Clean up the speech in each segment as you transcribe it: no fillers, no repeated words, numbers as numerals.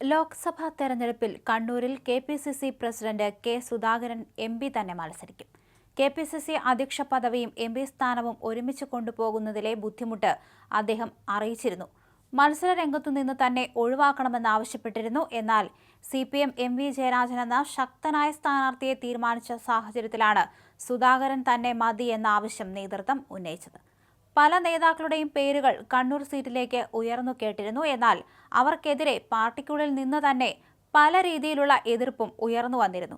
ലോക്സഭാ തെരഞ്ഞെടുപ്പിൽ കണ്ണൂരിൽ KPCC president K. Sudhakaran MP തന്നെ മത്സരിക്കും. കെ.പി.സി.സി അധ്യക്ഷ പദവിയും എം.പി സ്ഥാനവും ഒരുമിച്ച് കൊണ്ടുപോകുന്നതിലെ ബുദ്ധിമുട്ട് അദ്ദേഹം അറിയിച്ചിരുന്നു. മത്സരരംഗത്തുനിന്ന് തന്നെ ഒഴിവാക്കണമെന്നാവശ്യപ്പെട്ടിരുന്നു. എന്നാൽ CPM എം.വി. ജയരാജൻ എന്ന ശക്തനായ സ്ഥാനാർത്ഥിയെ തീരുമാനിച്ച സാഹചര്യത്തിലാണ് സുധാകരൻ തന്നെ മതി എന്ന ആവശ്യം നേതൃത്വം ഉന്നയിച്ചത്. പല നേതാക്കളുടെയും പേരുകൾ കണ്ണൂർ സീറ്റിലേക്ക് ഉയർന്നു കേട്ടിരുന്നു. എന്നാൽ അവർക്കെതിരെ പാർട്ടിക്കുള്ളിൽ നിന്ന് തന്നെ പല രീതിയിലുള്ള എതിർപ്പും ഉയർന്നു വന്നിരുന്നു.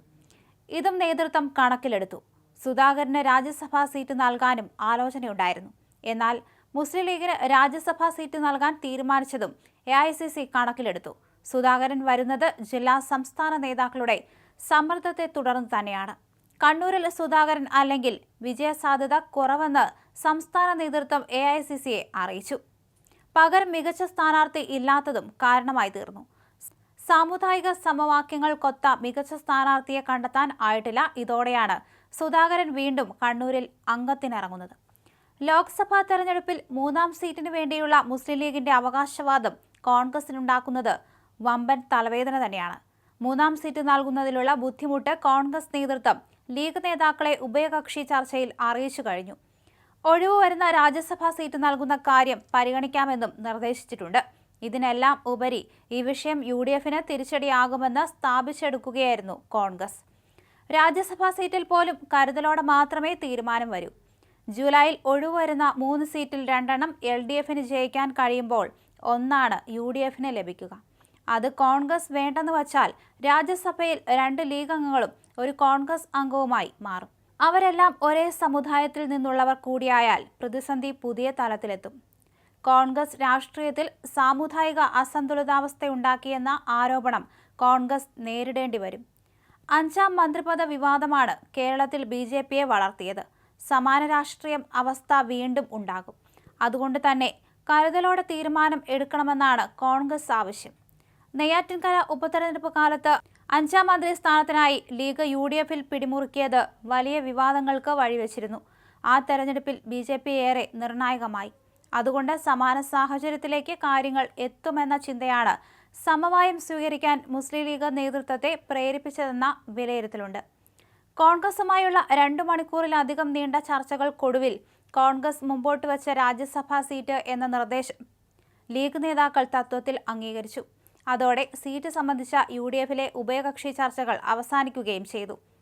ഇതും നേതൃത്വം കണക്കിലെടുത്തു. സുധാകരന് രാജ്യസഭാ സീറ്റ് നൽകാനും ആലോചനയുണ്ടായിരുന്നു. എന്നാൽ മുസ്ലിം ലീഗിന് രാജ്യസഭാ സീറ്റ് നൽകാൻ തീരുമാനിച്ചതും AICC കണക്കിലെടുത്തു. സുധാകരൻ വരുന്നത് ജില്ലാ സംസ്ഥാന നേതാക്കളുടെ സമ്മർദ്ദത്തെ തുടർന്ന് തന്നെയാണ്. കണ്ണൂരിൽ സുധാകരൻ അല്ലെങ്കിൽ വിജയസാധ്യത കുറവെന്ന് സംസ്ഥാന നേതൃത്വം AICCയെ അറിയിച്ചു. പകരം മികച്ച സ്ഥാനാർത്ഥി ഇല്ലാത്തതും കാരണമായി തീർന്നു. സാമുദായിക സമവാക്യങ്ങൾക്കൊത്ത മികച്ച സ്ഥാനാർത്ഥിയെ കണ്ടെത്താൻ ആയിട്ടില്ല. ഇതോടെയാണ് സുധാകരൻ വീണ്ടും കണ്ണൂരിൽ അംഗത്തിനിറങ്ങുന്നത്. ലോക്സഭാ തെരഞ്ഞെടുപ്പിൽ 3ാം സീറ്റിനു വേണ്ടിയുള്ള മുസ്ലിം ലീഗിന്റെ അവകാശവാദം കോൺഗ്രസിനുണ്ടാക്കുന്നത് വമ്പൻ തലവേദന തന്നെയാണ്. 3ാം സീറ്റ് നൽകുന്നതിലുള്ള ബുദ്ധിമുട്ട് കോൺഗ്രസ് നേതൃത്വം ലീഗ് നേതാക്കളെ ഉഭയകക്ഷി ചർച്ചയിൽ അറിയിച്ചു കഴിഞ്ഞു. ഒഴിവ് വരുന്ന രാജ്യസഭാ സീറ്റ് നൽകുന്ന കാര്യം പരിഗണിക്കാമെന്നും നിർദ്ദേശിച്ചിട്ടുണ്ട്. ഇതിനെല്ലാം ഉപരി ഈ വിഷയം UDFന് തിരിച്ചടിയാകുമെന്ന് സ്ഥാപിച്ചെടുക്കുകയായിരുന്നു കോൺഗ്രസ്. രാജ്യസഭാ സീറ്റിൽ പോലും കരുതലോടെ മാത്രമേ തീരുമാനം വരൂ. ജൂലൈയിൽ ഒഴിവ് വരുന്ന 3 സീറ്റിൽ 2 LDFന് ജയിക്കാൻ കഴിയുമ്പോൾ 1 UDFന് ലഭിക്കുക. അത് കോൺഗ്രസ് വേണ്ടെന്ന് വച്ചാൽ രാജ്യസഭയിൽ 2 ലീഗ് അംഗങ്ങളും ഒരു കോൺഗ്രസ് അംഗവുമായി മാറും. അവരെല്ലാം ഒരേ സമുദായത്തിൽ നിന്നുള്ളവർ കൂടിയായാൽ പ്രതിസന്ധി പുതിയ തലത്തിലെത്തും. കോൺഗ്രസ് രാഷ്ട്രീയത്തിൽ സാമുദായിക അസന്തുലിതാവസ്ഥയുണ്ടാക്കിയെന്ന ആരോപണം കോൺഗ്രസ് നേരിടേണ്ടി വരും. 5ാം മന്ത്രിപദ വിവാദമാണ് കേരളത്തിൽ BJPയെ വളർത്തിയത്. സമാന രാഷ്ട്രീയം അവസ്ഥ വീണ്ടും ഉണ്ടാകും. അതുകൊണ്ട് തന്നെ കരുതലോടെ തീരുമാനം എടുക്കണമെന്നാണ് കോൺഗ്രസ് ആവശ്യം. നെയ്യാറ്റിൻകര ഉപതെരഞ്ഞെടുപ്പ് കാലത്ത് 5ാം മന്ത്രി സ്ഥാനത്തിനായി ലീഗ് UDFൽ പിടിമുറുക്കിയത് വലിയ വിവാദങ്ങൾക്ക് വഴിവെച്ചിരുന്നു. ആ തെരഞ്ഞെടുപ്പിൽ BJP ഏറെ നിർണായകമായി. അതുകൊണ്ട് സമാന സാഹചര്യത്തിലേക്ക് കാര്യങ്ങൾ എത്തുമെന്ന ചിന്തയാണ് സമവായം സ്വീകരിക്കാൻ മുസ്ലിം ലീഗ് നേതൃത്വത്തെ പ്രേരിപ്പിച്ചതെന്ന വിലയിരുത്തലുണ്ട്. കോൺഗ്രസുമായുള്ള 2 മണിക്കൂറിലധികം നീണ്ട ചർച്ചകൾക്കൊടുവിൽ കോൺഗ്രസ് മുമ്പോട്ട് വെച്ച രാജ്യസഭാ സീറ്റ് എന്ന നിർദ്ദേശം ലീഗ് നേതാക്കൾ തത്വത്തിൽ അംഗീകരിച്ചു. അതോടെ സീറ്റ് സംബന്ധിച്ച UDFലെ ഉഭയകക്ഷി ചർച്ചകൾ അവസാനിക്കുകയും ചെയ്തു.